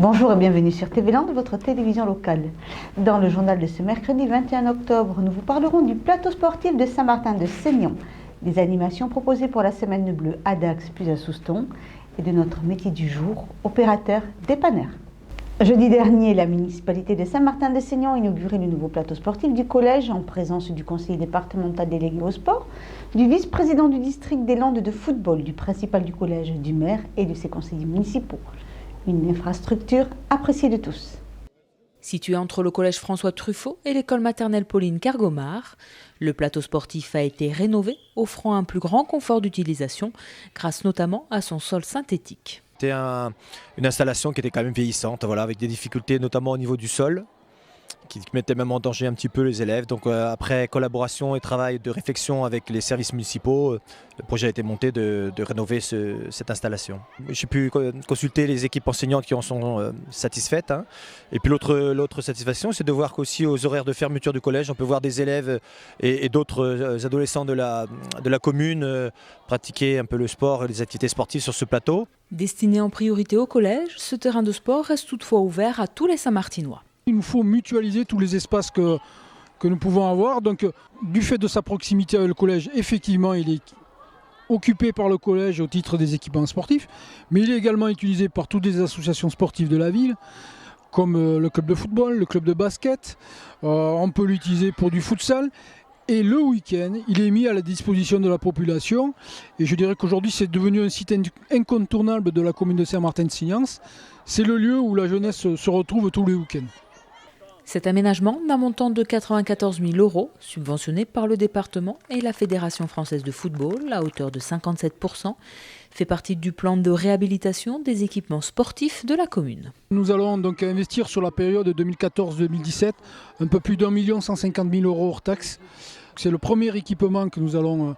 Bonjour et bienvenue sur TV Land, votre télévision locale. Dans le journal de ce mercredi 21 octobre, nous vous parlerons du plateau sportif de Saint-Martin-de-Seignan, des animations proposées pour la Semaine Bleue à Dax puis à Souston et de notre métier du jour, opérateur dépanneur. Jeudi dernier, la municipalité de Saint-Martin-de-Seignan a inauguré le nouveau plateau sportif du collège en présence du conseiller départemental délégué au sport, du vice-président du district des Landes de football, du principal du collège, du maire et de ses conseillers municipaux. Une infrastructure appréciée de tous. Situé entre le collège François Truffaut et l'école maternelle Pauline Cargomar, le plateau sportif a été rénové, offrant un plus grand confort d'utilisation, grâce notamment à son sol synthétique. C'était une installation qui était quand même vieillissante, voilà, avec des difficultés notamment au niveau du sol, qui mettait même en danger un petit peu les élèves. Donc après collaboration et travail de réflexion avec les services municipaux, le projet a été monté de rénover cette installation. J'ai pu consulter les équipes enseignantes qui en sont satisfaites. Et puis l'autre satisfaction, c'est de voir qu'aussi aux horaires de fermeture du collège, on peut voir des élèves et d'autres adolescents de la commune pratiquer un peu le sport et les activités sportives sur ce plateau. Destiné en priorité au collège, ce terrain de sport reste toutefois ouvert à tous les Saint-Martinois. Il nous faut mutualiser tous les espaces que nous pouvons avoir. Donc, du fait de sa proximité avec le collège, effectivement, il est occupé par le collège au titre des équipements sportifs, mais il est également utilisé par toutes les associations sportives de la ville, comme le club de football, le club de basket. On peut l'utiliser pour du futsal. Et le week-end, il est mis à la disposition de la population. Et je dirais qu'aujourd'hui, c'est devenu un site incontournable de la commune de Saint-Martin-de-Seignan. C'est le lieu où la jeunesse se retrouve tous les week-ends. Cet aménagement d'un montant de 94 000 €, subventionné par le département et la Fédération française de football à hauteur de 57%, fait partie du plan de réhabilitation des équipements sportifs de la commune. Nous allons donc investir sur la période 2014-2017 un peu plus d'1 150 000 € hors taxes. C'est le premier équipement que nous avons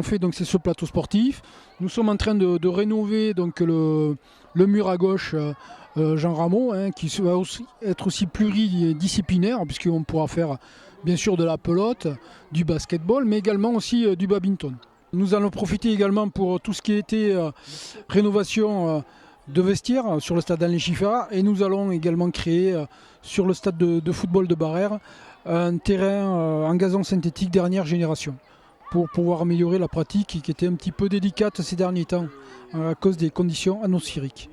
fait, donc c'est ce plateau sportif. Nous sommes en train de rénover donc le mur à gauche Jean Rameau, qui va être aussi pluridisciplinaire, puisqu'on pourra faire bien sûr de la pelote, du basketball, mais également aussi du badminton. Nous allons profiter également pour tout ce qui était rénovation de vestiaires sur le stade Alain Chiffard, et nous allons également créer sur le stade de football de Barère un terrain en gazon synthétique dernière génération, pour pouvoir améliorer la pratique qui était un petit peu délicate ces derniers temps à cause des conditions atmosphériques.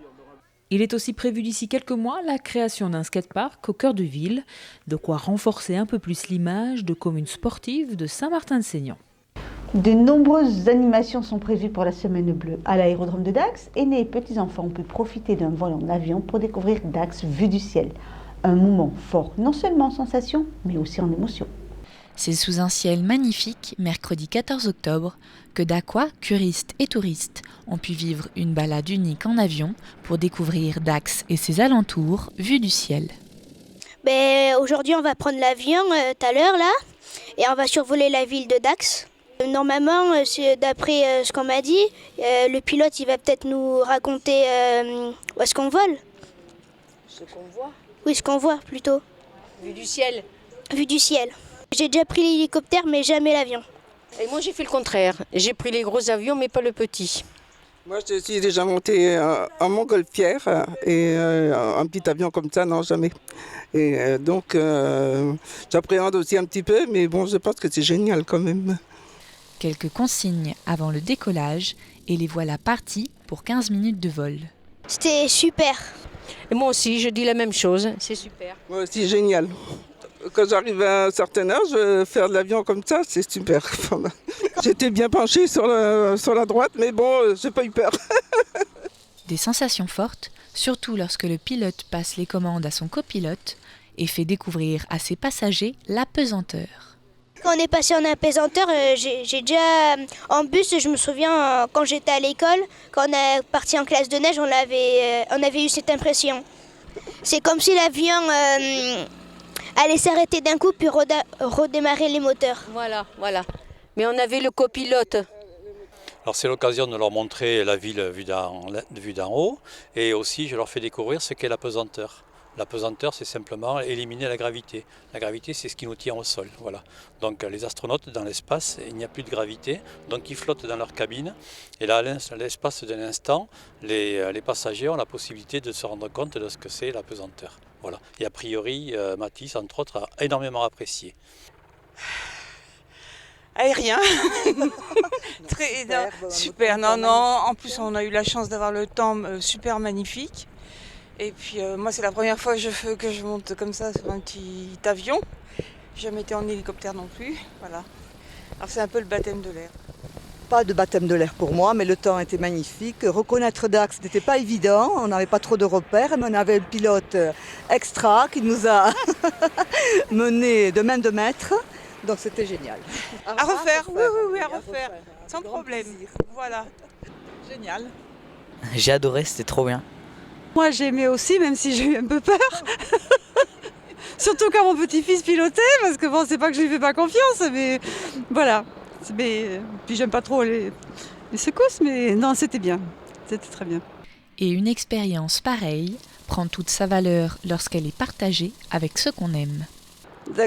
Il est aussi prévu d'ici quelques mois la création d'un skatepark au cœur de ville, de quoi renforcer un peu plus l'image de commune sportive de Saint-Martin-de-Seignan. De nombreuses animations sont prévues pour la Semaine Bleue. À l'aérodrome de Dax, aînés et petits-enfants ont pu profiter d'un vol en avion pour découvrir Dax vue du ciel. Un moment fort, non seulement en sensation, mais aussi en émotion. C'est sous un ciel magnifique, mercredi 14 octobre, que Dacois, curistes et touristes ont pu vivre une balade unique en avion pour découvrir Dax et ses alentours vus du ciel. Aujourd'hui, on va prendre l'avion tout à l'heure là, et on va survoler la ville de Dax. Normalement, d'après ce qu'on m'a dit, le pilote il va peut-être nous raconter où est-ce qu'on vole. Ce qu'on voit. Oui, ce qu'on voit plutôt. Vue du ciel. Vue du ciel. J'ai déjà pris l'hélicoptère, mais jamais l'avion. Et moi, j'ai fait le contraire. J'ai pris les gros avions, mais pas le petit. Moi, je suis déjà montée en montgolfière et un petit avion comme ça, non, jamais. Et donc, j'appréhende aussi un petit peu, mais bon, je pense que c'est génial quand même. Quelques consignes avant le décollage et les voilà partis pour 15 minutes de vol. C'était super. Et moi aussi, je dis la même chose. C'est super. Moi aussi, génial. Quand j'arrive à un certain âge, faire de l'avion comme ça, c'est super. J'étais bien penchée sur la droite, mais bon, j'ai pas eu peur. Des sensations fortes, surtout lorsque le pilote passe les commandes à son copilote et fait découvrir à ses passagers la pesanteur. Quand on est passé en apesanteur, j'ai déjà en bus, je me souviens quand j'étais à l'école, quand on est parti en classe de neige, on avait eu cette impression. C'est comme si l'avion allait s'arrêter d'un coup puis redémarrer les moteurs. Voilà. Mais on avait le copilote. Alors c'est l'occasion de leur montrer la ville vue d'en haut, et aussi je leur fais découvrir ce qu'est la pesanteur. La pesanteur, c'est simplement éliminer la gravité. La gravité, c'est ce qui nous tient au sol. Voilà. Donc les astronautes, dans l'espace, il n'y a plus de gravité, donc ils flottent dans leur cabine. Et là, à l'espace d'un instant, les passagers ont la possibilité de se rendre compte de ce que c'est la pesanteur. Voilà. Et a priori, Mathis, entre autres, a énormément apprécié. Aérien. Super. Non. En plus, on a eu la chance d'avoir le temps super magnifique. Et puis moi, c'est la première fois que je monte comme ça sur un petit avion. J'ai jamais été en hélicoptère non plus. Voilà. Alors c'est un peu le baptême de l'air. Pas de baptême de l'air pour moi, mais le temps était magnifique. Reconnaître Dax n'était pas évident, on n'avait pas trop de repères, mais on avait un pilote extra qui nous a menés de main de maître. Donc c'était génial. À refaire, oui, à refaire. Sans problème. Voilà. Génial. J'ai adoré, c'était trop bien. Moi j'ai aimé aussi, même si j'ai eu un peu peur. Surtout quand mon petit-fils pilotait, parce que bon, c'est pas que je lui fais pas confiance, mais voilà. Puis j'aime pas trop les secousses, mais non, c'était bien. C'était très bien. Et une expérience pareille prend toute sa valeur lorsqu'elle est partagée avec ceux qu'on aime.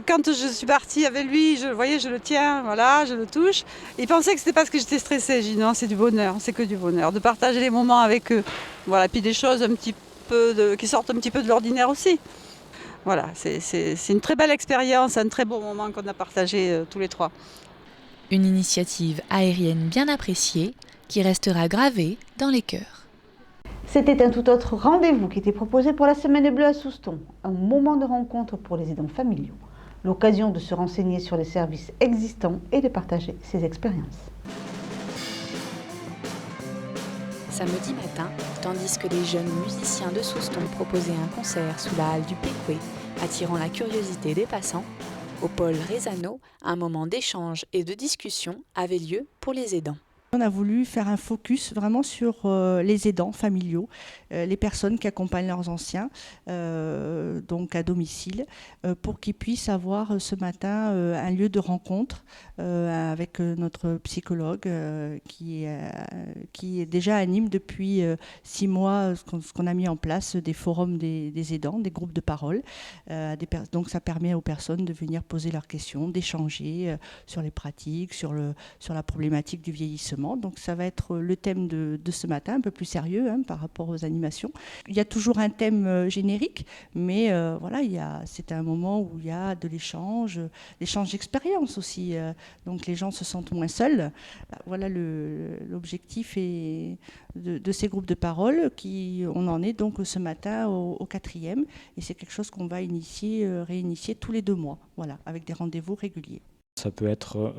Quand je suis partie avec lui, je le tiens, voilà, je le touche. Il pensait que c'était parce que j'étais stressée. J'ai dit non, c'est du bonheur, c'est que du bonheur. De partager les moments avec eux. Voilà, puis des choses un petit peu qui sortent un petit peu de l'ordinaire aussi. Voilà, c'est une très belle expérience, un très beau moment qu'on a partagé tous les trois. Une initiative aérienne bien appréciée qui restera gravée dans les cœurs. C'était un tout autre rendez-vous qui était proposé pour la Semaine Bleue à Souston. Un moment de rencontre pour les aidants familiaux. L'occasion de se renseigner sur les services existants et de partager ses expériences. Samedi matin, tandis que les jeunes musiciens de Souston proposaient un concert sous la halle du Pécoué, attirant la curiosité des passants, au pôle Rezano, un moment d'échange et de discussion avait lieu pour les aidants. On a voulu faire un focus vraiment sur les aidants familiaux, les personnes qui accompagnent leurs anciens, donc à domicile, pour qu'ils puissent avoir ce matin un lieu de rencontre avec notre psychologue qui déjà anime depuis 6 mois ce qu'on a mis en place, des forums des aidants, des groupes de parole. Donc ça permet aux personnes de venir poser leurs questions, d'échanger sur les pratiques, sur la problématique du vieillissement. Donc ça va être le thème de ce matin, un peu plus sérieux par rapport aux animations. Il y a toujours un thème générique, mais voilà, c'est un moment où il y a de l'échange d'expérience aussi. Donc les gens se sentent moins seuls. Voilà l'objectif de ces groupes de parole. On en est donc ce matin au 4e, et c'est quelque chose qu'on va réinitier tous les 2 mois, voilà, avec des rendez-vous réguliers. Ça peut être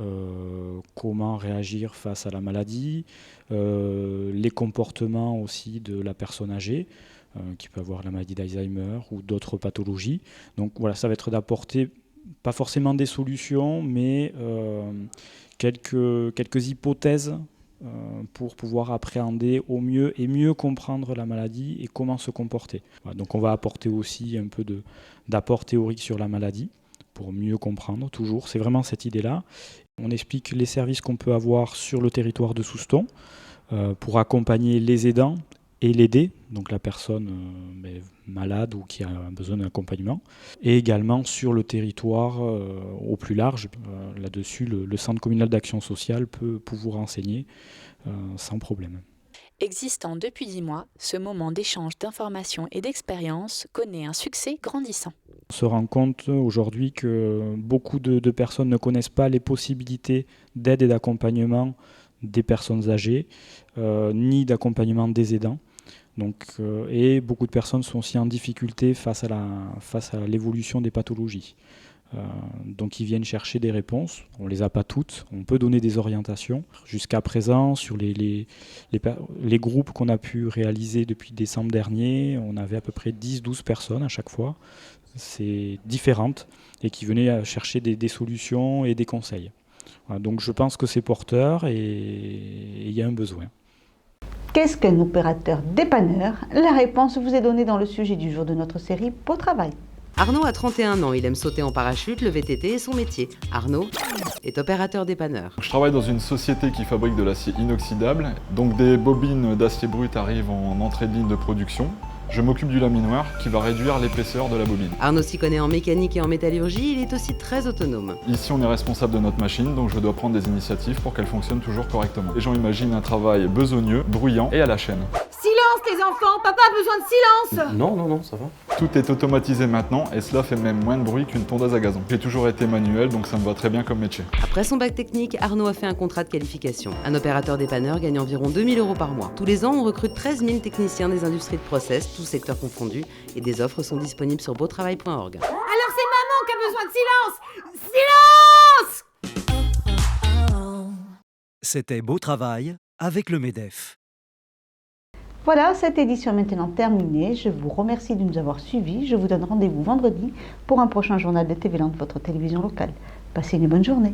comment réagir face à la maladie, les comportements aussi de la personne âgée, qui peut avoir la maladie d'Alzheimer ou d'autres pathologies. Donc voilà, ça va être d'apporter pas forcément des solutions, mais quelques hypothèses pour pouvoir appréhender au mieux et mieux comprendre la maladie et comment se comporter. Voilà, donc on va apporter aussi un peu d'apport théorique sur la maladie, pour mieux comprendre, toujours. C'est vraiment cette idée-là. On explique les services qu'on peut avoir sur le territoire de Souston pour accompagner les aidants et l'aider, donc la personne malade ou qui a besoin d'un accompagnement, et également sur le territoire au plus large. Là-dessus, le Centre communal d'action sociale peut vous renseigner sans problème. Existant depuis 10 mois, ce moment d'échange d'informations et d'expériences connaît un succès grandissant. On se rend compte aujourd'hui que beaucoup de personnes ne connaissent pas les possibilités d'aide et d'accompagnement des personnes âgées, ni d'accompagnement des aidants. Donc, et beaucoup de personnes sont aussi en difficulté face à l'évolution des pathologies. Donc ils viennent chercher des réponses, on ne les a pas toutes, on peut donner des orientations. Jusqu'à présent, sur les groupes qu'on a pu réaliser depuis décembre dernier, on avait à peu près 10-12 personnes à chaque fois, c'est différentes, et qui venaient chercher des solutions et des conseils. Voilà, donc je pense que c'est porteur et il y a un besoin. Qu'est-ce qu'un opérateur dépanneur? La réponse vous est donnée dans le sujet du jour de notre série Pau Travail. Arnaud a 31 ans, il aime sauter en parachute, le VTT est son métier. Arnaud est opérateur dépanneur. Je travaille dans une société qui fabrique de l'acier inoxydable, donc des bobines d'acier brut arrivent en entrée de ligne de production. Je m'occupe du laminoir qui va réduire l'épaisseur de la bobine. Arnaud s'y connaît en mécanique et en métallurgie, il est aussi très autonome. Ici, on est responsable de notre machine, donc je dois prendre des initiatives pour qu'elle fonctionne toujours correctement. Les gens imaginent un travail besogneux, bruyant et à la chaîne. Silence les enfants, papa a besoin de silence. Non, ça va. Tout est automatisé maintenant et cela fait même moins de bruit qu'une tondeuse à gazon. J'ai toujours été manuel, donc ça me va très bien comme métier. Après son bac technique, Arnaud a fait un contrat de qualification. Un opérateur dépanneur gagne environ 2 000 € par mois. Tous les ans, on recrute 13 000 techniciens des industries de process, tous secteurs confondus, et des offres sont disponibles sur beautravail.org. Alors c'est maman qui a besoin de silence. Silence. C'était Beau Travail avec le MEDEF. Voilà, cette édition est maintenant terminée. Je vous remercie de nous avoir suivis. Je vous donne rendez-vous vendredi pour un prochain journal de TV Land, votre télévision locale. Passez une bonne journée.